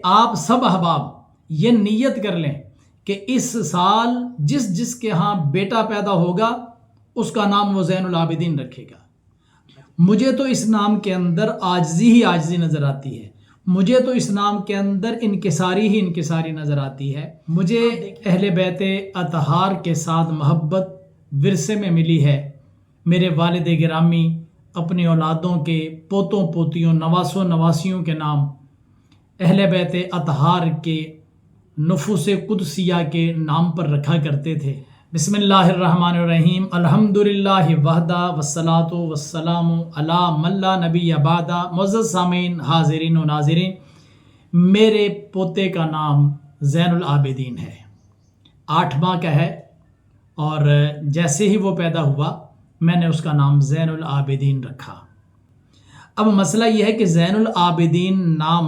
آپ سب احباب یہ نیت کر لیں کہ اس سال جس کے ہاں بیٹا پیدا ہوگا اس کا نام وہ زین العابدین رکھے گا۔ مجھے تو اس نام کے اندر عاجزی ہی عاجزی نظر آتی ہے، مجھے تو اس نام کے اندر انکساری ہی انکساری نظر آتی ہے۔ مجھے اہل بیت اطہار کے ساتھ محبت ورثے میں ملی ہے۔ میرے والد گرامی اپنی اولادوں کے پوتوں پوتیوں نواسوں نواسیوں کے نام اہل بیت اطہار کے نفوس قدسیہ کے نام پر رکھا کرتے تھے۔ بسم اللہ الرحمن الرحیم، الحمدللہ وحدہ والصلاۃ والسلام علی من لا نبی بعدہ۔ معزز سامعین، حاضرین و ناظرین، میرے پوتے کا نام زین العابدین ہے، 8 ماہ کا ہے، اور جیسے ہی وہ پیدا ہوا میں نے اس کا نام زین العابدین رکھا۔ اب مسئلہ یہ ہے کہ زین العابدین نام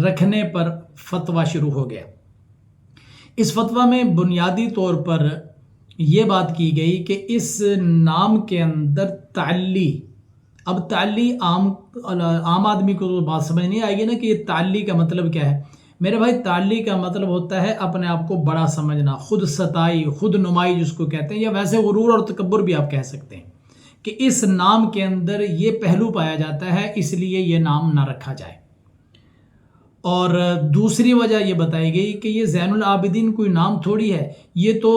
رکھنے پر فتویٰ شروع ہو گیا۔ اس فتویٰ میں بنیادی طور پر یہ بات کی گئی کہ اس نام کے اندر تعلی، اب تعلی عام آدمی کو تو بات سمجھ نہیں آئے گی نا کہ یہ تعلی کا مطلب کیا ہے۔ میرے بھائی، تعلی کا مطلب ہوتا ہے اپنے آپ کو بڑا سمجھنا، خود ستائی، خود نمائی جس کو کہتے ہیں، یا ویسے غرور اور تکبر بھی آپ کہہ سکتے ہیں کہ اس نام کے اندر یہ پہلو پایا جاتا ہے، اس لیے یہ نام نہ رکھا جائے۔ اور دوسری وجہ یہ بتائی گئی کہ یہ زین العابدین کوئی نام تھوڑی ہے، یہ تو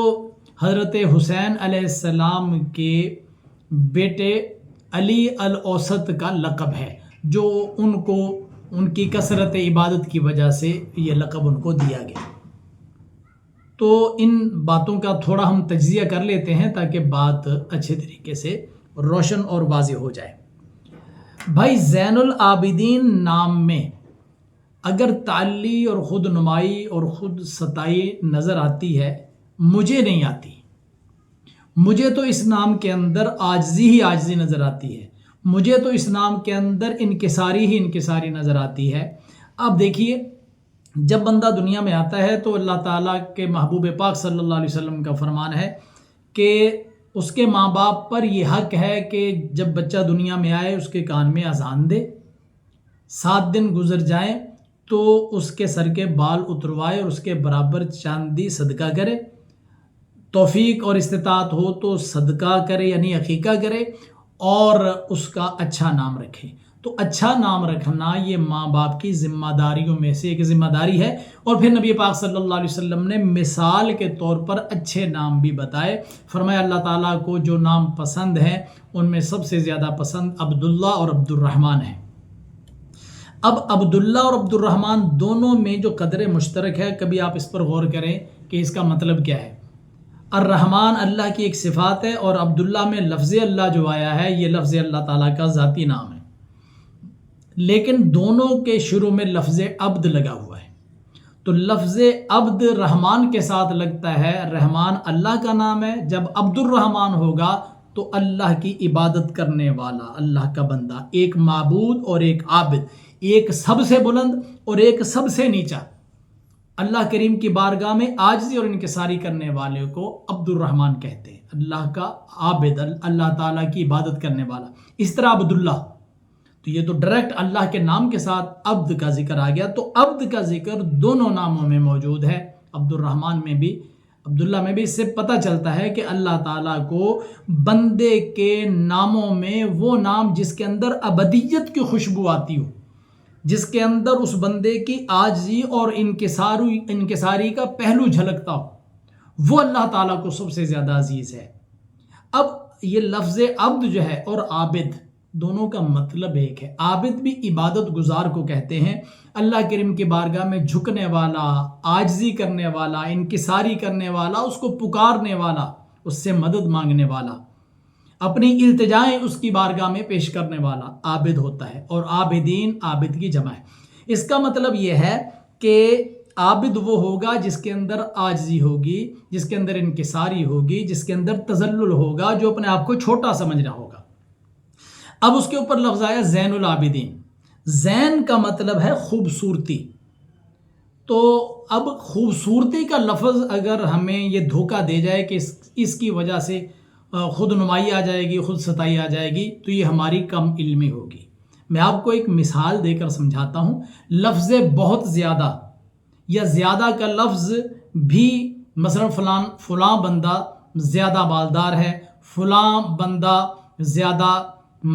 حضرت حسین علیہ السلام کے بیٹے علی الاوسط کا لقب ہے، جو ان کو ان کی کثرت عبادت کی وجہ سے یہ لقب ان کو دیا گیا۔ تو ان باتوں کا تھوڑا ہم تجزیہ کر لیتے ہیں تاکہ بات اچھے طریقے سے روشن اور واضح ہو جائے۔ بھائی، زین العابدین نام میں اگر تعلی اور خود نمائی اور خود ستائی نظر آتی ہے، مجھے نہیں آتی۔ مجھے تو اس نام کے اندر عاجزی ہی عاجزی نظر آتی ہے، مجھے تو اس نام کے اندر انکساری ہی انکساری نظر آتی ہے۔ اب دیکھیے، جب بندہ دنیا میں آتا ہے تو اللہ تعالیٰ کے محبوب پاک صلی اللہ علیہ وسلم کا فرمان ہے کہ اس کے ماں باپ پر یہ حق ہے کہ جب بچہ دنیا میں آئے اس کے کان میں اذان دے، 7 دن گزر جائیں تو اس کے سر کے بال اتروائے اور اس کے برابر چاندی صدقہ کرے، توفیق اور استطاعت ہو تو صدقہ کرے یعنی عقیقہ کرے، اور اس کا اچھا نام رکھے۔ تو اچھا نام رکھنا یہ ماں باپ کی ذمہ داریوں میں سے ایک ذمہ داری ہے، اور پھر نبی پاک صلی اللہ علیہ وسلم نے مثال کے طور پر اچھے نام بھی بتائے۔ فرمایا اللہ تعالیٰ کو جو نام پسند ہیں ان میں سب سے زیادہ پسند عبداللہ اور عبد الرحمن ہے۔ اب عبداللہ اور عبد الرحمن دونوں میں جو قدر مشترک ہے، کبھی آپ اس پر غور کریں کہ اس کا مطلب کیا ہے۔ الرحمن اللہ کی ایک صفات ہے، اور عبداللہ میں لفظ اللہ جو آیا ہے یہ لفظ اللہ تعالیٰ کا ذاتی نام ہے، لیکن دونوں کے شروع میں لفظ عبد لگا ہوا ہے۔ تو لفظ عبد رحمان کے ساتھ لگتا ہے، رحمان اللہ کا نام ہے، جب عبد الرحمن ہوگا تو اللہ کی عبادت کرنے والا، اللہ کا بندہ، ایک معبود اور ایک عابد، ایک سب سے بلند اور ایک سب سے نیچا، اللہ کریم کی بارگاہ میں عاجزی اور انکساری کرنے والے کو عبد الرحمن کہتے ہیں، اللہ کا عابد، اللہ تعالیٰ کی عبادت کرنے والا۔ اس طرح عبداللہ، تو یہ تو ڈائریکٹ اللہ کے نام کے ساتھ عبد کا ذکر آ گیا، تو عبد کا ذکر دونوں ناموں میں موجود ہے، عبد الرحمن میں بھی عبداللہ میں بھی۔ اس سے پتہ چلتا ہے کہ اللہ تعالیٰ کو بندے کے ناموں میں وہ نام جس کے اندر ابدیت کی خوشبو آتی ہو، جس کے اندر اس بندے کی عاجزی اور انکساری کا پہلو جھلکتا ہو، وہ اللہ تعالیٰ کو سب سے زیادہ عزیز ہے۔ اب یہ لفظ عبد جو ہے اور عابد دونوں کا مطلب ایک ہے۔ عابد بھی عبادت گزار کو کہتے ہیں، اللہ کریم کی بارگاہ میں جھکنے والا، عاجزی کرنے والا، انکساری کرنے والا، اس کو پکارنے والا، اس سے مدد مانگنے والا، اپنی التجائیں اس کی بارگاہ میں پیش کرنے والا عابد ہوتا ہے، اور عابدین عابد کی جمع ہے۔ اس کا مطلب یہ ہے کہ عابد وہ ہوگا جس کے اندر عاجزی ہوگی، جس کے اندر انکساری ہوگی، جس کے اندر تذلل ہوگا، جو اپنے آپ کو چھوٹا سمجھنا ہوگا۔ اب اس کے اوپر لفظ آیا زین العابدین۔ زین کا مطلب ہے خوبصورتی، تو اب خوبصورتی کا لفظ اگر ہمیں یہ دھوکہ دے جائے کہ اس کی وجہ سے خود نمائی آ جائے گی، خود ستائی آ جائے گی، تو یہ ہماری کم علمی ہوگی۔ میں آپ کو ایک مثال دے کر سمجھاتا ہوں. لفظ بہت زیادہ یا زیادہ کا لفظ بھی، مثلا فلاں بندہ زیادہ مالدار ہے، فلاں بندہ زیادہ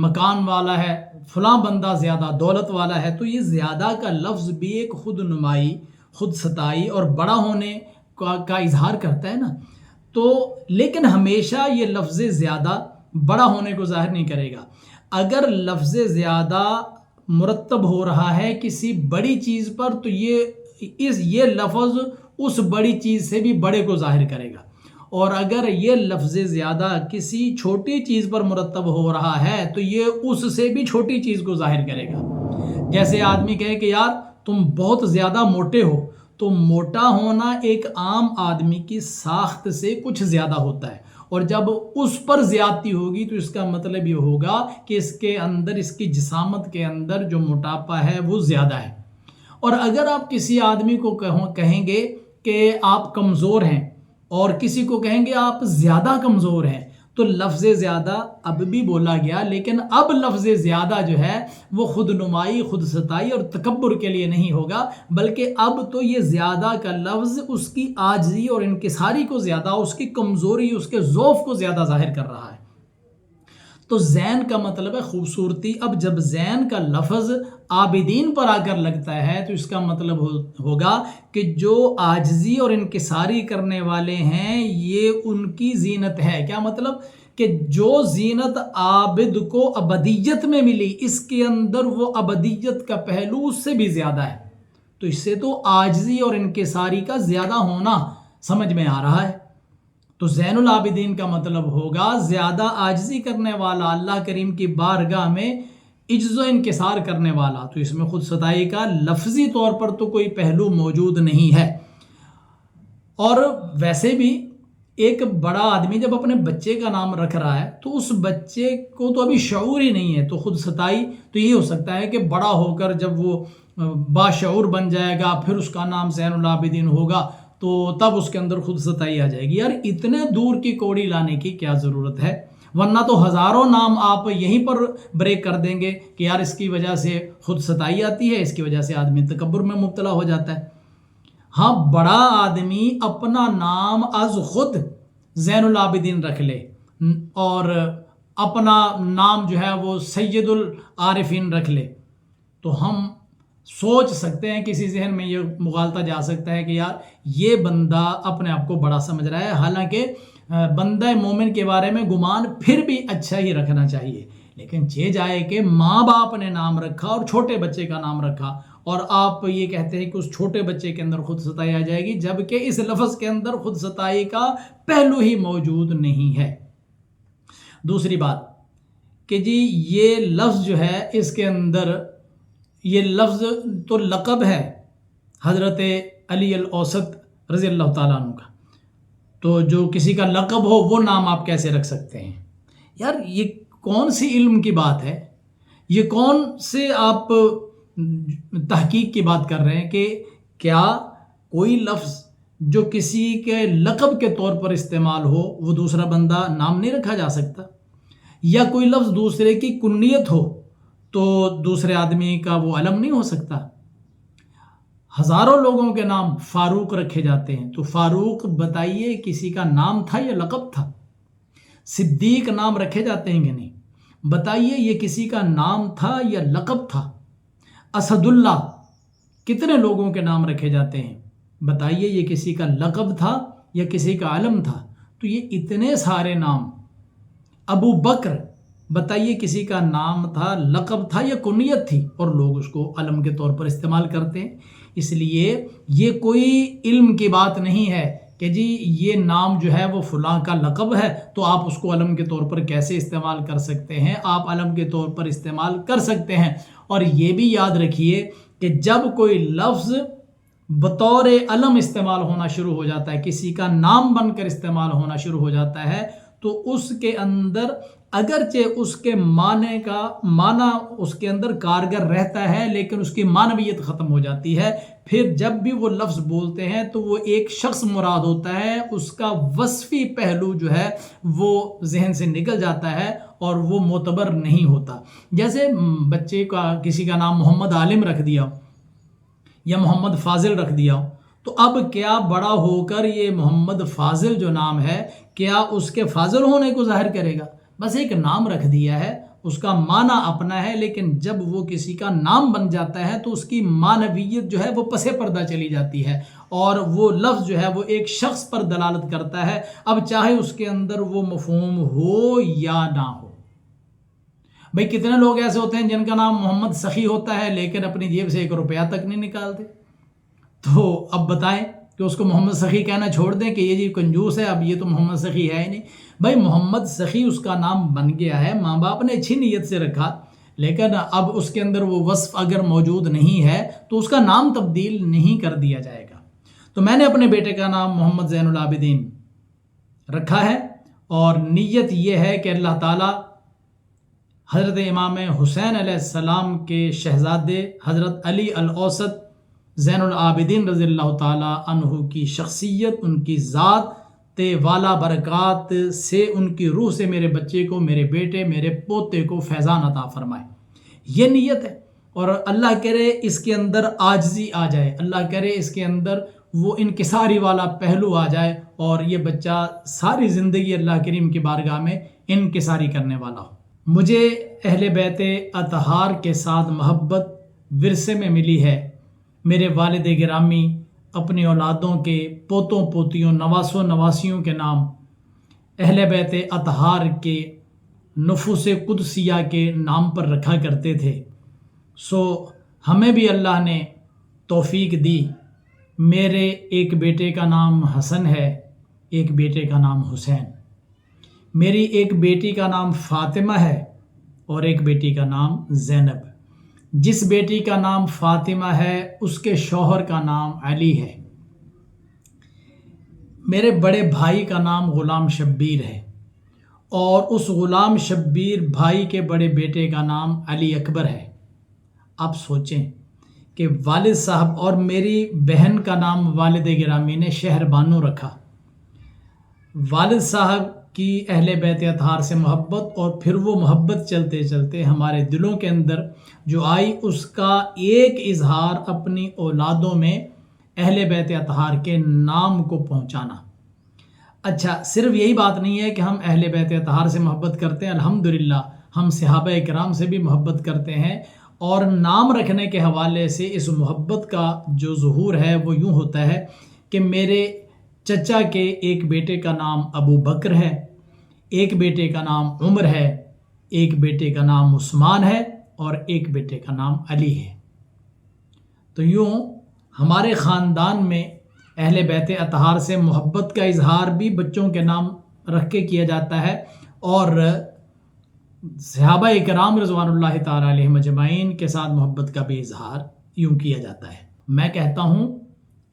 مکان والا ہے، فلاں بندہ زیادہ دولت والا ہے، تو یہ زیادہ کا لفظ بھی ایک خود نمائی، خود ستائی اور بڑا ہونے کا اظہار کرتا ہے نا. تو لیکن ہمیشہ یہ لفظ زیادہ بڑا ہونے کو ظاہر نہیں کرے گا. اگر لفظ زیادہ مرتب ہو رہا ہے کسی بڑی چیز پر تو یہ لفظ اس بڑی چیز سے بھی بڑے کو ظاہر کرے گا، اور اگر یہ لفظ زیادہ کسی چھوٹی چیز پر مرتب ہو رہا ہے تو یہ اس سے بھی چھوٹی چیز کو ظاہر کرے گا. جیسے آدمی کہے کہ یار تم بہت زیادہ موٹے ہو، تو موٹا ہونا ایک عام آدمی کی ساخت سے کچھ زیادہ ہوتا ہے، اور جب اس پر زیادتی ہوگی تو اس کا مطلب یہ ہوگا کہ اس کے اندر، اس کی جسامت کے اندر جو موٹاپا ہے وہ زیادہ ہے. اور اگر آپ کسی آدمی کو کہیں گے کہ آپ کمزور ہیں اور کسی کو کہیں گے آپ زیادہ کمزور ہیں، تو لفظ زیادہ اب بھی بولا گیا، لیکن اب لفظ زیادہ جو ہے وہ خود نمائی، خود ستائی اور تکبر کے لیے نہیں ہوگا، بلکہ اب تو یہ زیادہ کا لفظ اس کی عاجزی اور انکساری کو زیادہ، اس کی کمزوری، اس کے ضعف کو زیادہ ظاہر کر رہا ہے. تو زین کا مطلب ہے خوبصورتی. اب جب زین کا لفظ عابدین پر آ کر لگتا ہے تو اس کا مطلب ہوگا کہ جو عاجزی اور انکساری کرنے والے ہیں یہ ان کی زینت ہے. کیا مطلب؟ کہ جو زینت عابد کو ابدیت میں ملی، اس کے اندر وہ ابدیت کا پہلو اس سے بھی زیادہ ہے. تو اس سے تو عاجزی اور انکساری کا زیادہ ہونا سمجھ میں آ رہا ہے. تو زین العابدین کا مطلب ہوگا زیادہ عاجزی کرنے والا، اللہ کریم کی بارگاہ میں عجز و انکسار کرنے والا. تو اس میں خود ستائی کا لفظی طور پر تو کوئی پہلو موجود نہیں ہے. اور ویسے بھی ایک بڑا آدمی جب اپنے بچے کا نام رکھ رہا ہے تو اس بچے کو تو ابھی شعور ہی نہیں ہے، تو خود ستائی تو یہ ہو سکتا ہے کہ بڑا ہو کر جب وہ باشعور بن جائے گا پھر اس کا نام زین العابدین ہوگا تو تب اس کے اندر خود ستائی آ جائے گی. یار اتنے دور کی کوڑی لانے کی کیا ضرورت ہے؟ ورنہ تو ہزاروں نام آپ یہیں پر بریک کر دیں گے کہ یار اس کی وجہ سے خود ستائی آتی ہے، اس کی وجہ سے آدمی تکبر میں مبتلا ہو جاتا ہے. ہاں، بڑا آدمی اپنا نام از خود زین العابدین رکھ لے اور اپنا نام جو ہے وہ سید العارفین رکھ لے تو ہم سوچ سکتے ہیں، کسی ذہن میں یہ مغالطہ جا سکتا ہے کہ یار یہ بندہ اپنے آپ کو بڑا سمجھ رہا ہے. حالانکہ بندہ مومن کے بارے میں گمان پھر بھی اچھا ہی رکھنا چاہیے، لیکن یہ جائے کہ ماں باپ نے نام رکھا اور چھوٹے بچے کا نام رکھا اور آپ یہ کہتے ہیں کہ اس چھوٹے بچے کے اندر خود ستائی آ جائے گی، جبکہ اس لفظ کے اندر خود ستائی کا پہلو ہی موجود نہیں ہے. دوسری بات کہ جی یہ لفظ جو ہے اس کے اندر، یہ لفظ تو لقب ہے حضرت علی الاوسط رضی اللہ تعالیٰ عنہ کا، تو جو کسی کا لقب ہو وہ نام آپ کیسے رکھ سکتے ہیں؟ یار یہ کون سی علم کی بات ہے؟ یہ کون سے آپ تحقیق کی بات کر رہے ہیں کہ کیا کوئی لفظ جو کسی کے لقب کے طور پر استعمال ہو وہ دوسرا بندہ نام نہیں رکھا جا سکتا؟ یا کوئی لفظ دوسرے کی کنیت ہو تو دوسرے آدمی کا وہ علم نہیں ہو سکتا؟ ہزاروں لوگوں کے نام فاروق رکھے جاتے ہیں، تو فاروق بتائیے کسی کا نام تھا یا لقب تھا؟ صدیق نام رکھے جاتے ہیں کہ نہیں؟ بتائیے یہ کسی کا نام تھا یا لقب تھا؟ اسد اللہ کتنے لوگوں کے نام رکھے جاتے ہیں، بتائیے یہ کسی کا لقب تھا یا کسی کا علم تھا؟ تو یہ اتنے سارے نام. ابو بکر بتائیے کسی کا نام تھا، لقب تھا یا کنیت تھی، اور لوگ اس کو علم کے طور پر استعمال کرتے ہیں. اس لیے یہ کوئی علم کی بات نہیں ہے کہ جی یہ نام جو ہے وہ فلاں کا لقب ہے تو آپ اس کو علم کے طور پر کیسے استعمال کر سکتے ہیں. آپ علم کے طور پر استعمال کر سکتے ہیں. اور یہ بھی یاد رکھیے کہ جب کوئی لفظ بطور علم استعمال ہونا شروع ہو جاتا ہے، کسی کا نام بن کر استعمال ہونا شروع ہو جاتا ہے، تو اس کے اندر اگرچہ اس کے معنی اس کے اندر کارگر رہتا ہے، لیکن اس کی معنویت ختم ہو جاتی ہے۔ پھر جب بھی وہ لفظ بولتے ہیں تو وہ ایک شخص مراد ہوتا ہے، اس کا وصفی پہلو جو ہے وہ ذہن سے نکل جاتا ہے اور وہ معتبر نہیں ہوتا۔ جیسے بچے کا کسی کا نام محمد عالم رکھ دیا یا محمد فاضل رکھ دیا، تو اب کیا بڑا ہو کر یہ محمد فاضل جو نام ہے کیا اس کے فاضل ہونے کو ظاہر کرے گا؟ بس ایک نام رکھ دیا ہے، اس کا معنی اپنا ہے، لیکن جب وہ کسی کا نام بن جاتا ہے تو اس کی معنویت جو ہے وہ پس پردہ چلی جاتی ہے، اور وہ لفظ جو ہے وہ ایک شخص پر دلالت کرتا ہے، اب چاہے اس کے اندر وہ مفہوم ہو یا نہ ہو۔ بھئی کتنے لوگ ایسے ہوتے ہیں جن کا نام محمد سخی ہوتا ہے لیکن اپنی جیب سے 1 روپیہ تک نہیں نکالتے، تو اب بتائیں کہ اس کو محمد سخی کہنا چھوڑ دیں کہ یہ جی کنجوس ہے، اب یہ تو محمد سخی ہے ہی نہیں۔ بھائی محمد سخی اس کا نام بن گیا ہے، ماں باپ نے اچھی نیت سے رکھا، لیکن اب اس کے اندر وہ وصف اگر موجود نہیں ہے تو اس کا نام تبدیل نہیں کر دیا جائے گا۔ تو میں نے اپنے بیٹے کا نام محمد زین العابدین رکھا ہے، اور نیت یہ ہے کہ اللہ تعالیٰ حضرت امام حسین علیہ السلام کے شہزادے حضرت علی الاوسط زین العابدین رضی اللہ تعالیٰ عنہ کی شخصیت، ان کی ذات والا برکات سے، ان کی روح سے میرے بچے کو، میرے بیٹے، میرے پوتے کو فیضان عطا فرمائے۔ یہ نیت ہے، اور اللہ کرے اس کے اندر عاجزی آ جائے، اللہ کرے اس کے اندر وہ انکساری والا پہلو آ جائے، اور یہ بچہ ساری زندگی اللہ کریم کی بارگاہ میں انکساری کرنے والا ہو۔ مجھے اہل بیت اطہار کے ساتھ محبت ورثے میں ملی ہے۔ میرے والد گرامی اپنی اولادوں کے، پوتوں پوتیوں، نواسوں نواسیوں کے نام اہل بیت اطہار کے نفوس قدسیہ کے نام پر رکھا کرتے تھے۔ سو ہمیں بھی اللہ نے توفیق دی۔ میرے ایک بیٹے کا نام حسن ہے، ایک بیٹے کا نام حسین، میری ایک بیٹی کا نام فاطمہ ہے، اور ایک بیٹی کا نام زینب۔ جس بیٹی کا نام فاطمہ ہے اس کے شوہر کا نام علی ہے۔ میرے بڑے بھائی کا نام غلام شبیر ہے، اور اس غلام شبیر بھائی کے بڑے بیٹے کا نام علی اکبر ہے۔ آپ سوچیں کہ والد صاحب، اور میری بہن کا نام والد گرامی نے شہر بانو رکھا۔ والد صاحب کی اہل بیت اطہار سے محبت، اور پھر وہ محبت چلتے چلتے ہمارے دلوں کے اندر جو آئی، اس کا ایک اظہار اپنی اولادوں میں اہل بیت اطہار کے نام کو پہنچانا۔ اچھا، صرف یہی بات نہیں ہے کہ ہم اہل بیت اطہار سے محبت کرتے ہیں، الحمدللہ ہم صحابہ کرام سے بھی محبت کرتے ہیں، اور نام رکھنے کے حوالے سے اس محبت کا جو ظہور ہے وہ یوں ہوتا ہے کہ میرے چچا کے ایک بیٹے کا نام ابو بکر ہے، ایک بیٹے کا نام عمر ہے، ایک بیٹے کا نام عثمان ہے، اور ایک بیٹے کا نام علی ہے۔ تو یوں ہمارے خاندان میں اہل بیت اطہار سے محبت کا اظہار بھی بچوں کے نام رکھ کے کیا جاتا ہے، اور صحابہ کرام رضوان اللہ تعالیٰ علیہم اجمعین کے ساتھ محبت کا بھی اظہار یوں کیا جاتا ہے۔ میں کہتا ہوں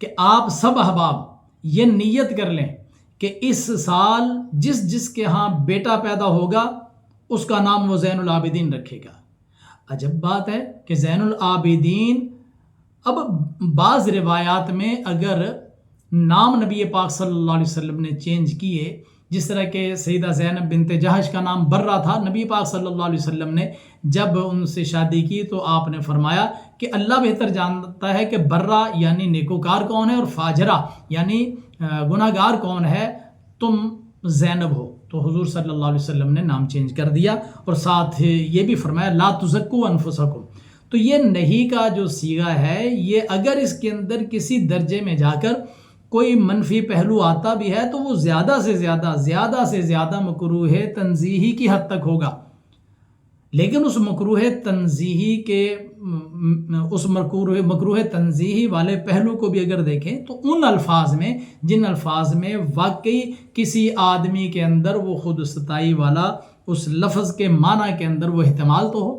کہ آپ سب احباب یہ نیت کر لیں کہ اس سال جس کے ہاں بیٹا پیدا ہوگا اس کا نام وہ زین العابدین رکھے گا۔ عجب بات ہے کہ زین العابدین، اب بعض روایات میں اگر نام نبی پاک صلی اللہ علیہ وسلم نے چینج کیے، جس طرح کہ سیدہ زینب بنت جہش کا نام برہ تھا، نبی پاک صلی اللہ علیہ وسلم نے جب ان سے شادی کی تو آپ نے فرمایا کہ اللہ بہتر جانتا ہے کہ برہ یعنی نیکوکار کون ہے اور فاجرہ یعنی گناہ گار کون ہے، تم زینب ہو۔ تو حضور صلی اللہ علیہ وسلم نے نام چینج کر دیا، اور ساتھ یہ بھی فرمایا لا تزکوا انفسکم۔ تو یہ نہیں کا جو صیغہ ہے، یہ اگر اس کے اندر کسی درجے میں جا کر کوئی منفی پہلو آتا بھی ہے تو وہ زیادہ سے زیادہ مکروہ تنزیہی کی حد تک ہوگا، لیکن اس مکروہ تنزیہی کے اس مکروہ تنزیہی والے پہلو کو بھی اگر دیکھیں تو ان الفاظ میں جن الفاظ میں واقعی کسی آدمی کے اندر وہ خود ستائی والا اس لفظ کے معنی کے اندر وہ احتمال تو ہو،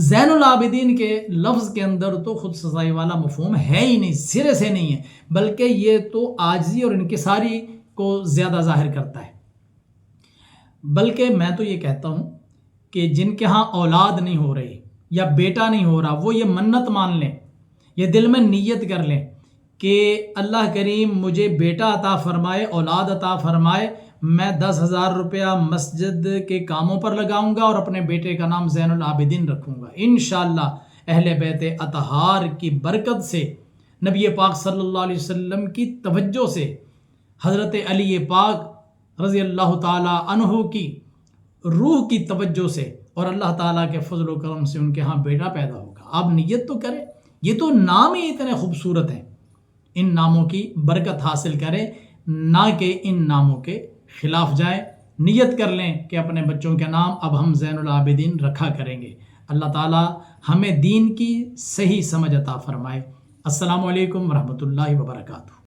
زین العابدین کے لفظ کے اندر تو خود ستائی والا مفہوم ہے ہی نہیں، سرے سے نہیں ہے، بلکہ یہ تو عاجزی اور انکساری کو زیادہ ظاہر کرتا ہے۔ بلکہ میں تو یہ کہتا ہوں کہ جن کے ہاں اولاد نہیں ہو رہی یا بیٹا نہیں ہو رہا، وہ یہ منت مان لیں، یہ دل میں نیت کر لیں کہ اللہ کریم مجھے بیٹا عطا فرمائے، اولاد عطا فرمائے، میں 10,000 روپیہ مسجد کے کاموں پر لگاؤں گا اور اپنے بیٹے کا نام زین العابدین رکھوں گا۔ انشاءاللہ اہل بیت اطہار کی برکت سے، نبی پاک صلی اللہ علیہ وسلم کی توجہ سے، حضرت علی پاک رضی اللہ تعالی عنہ کی روح کی توجہ سے اور اللہ تعالیٰ کے فضل و کرم سے ان کے ہاں بیٹا پیدا ہوگا۔ آپ نیت تو کریں، یہ تو نام ہی اتنے خوبصورت ہیں، ان ناموں کی برکت حاصل کریں، نہ کہ ان ناموں کے خلاف جائیں۔ نیت کر لیں کہ اپنے بچوں کے نام اب ہم زین العابدین رکھا کریں گے۔ اللہ تعالیٰ ہمیں دین کی صحیح سمجھ عطا فرمائے۔ السلام علیکم ورحمۃ اللہ وبرکاتہ۔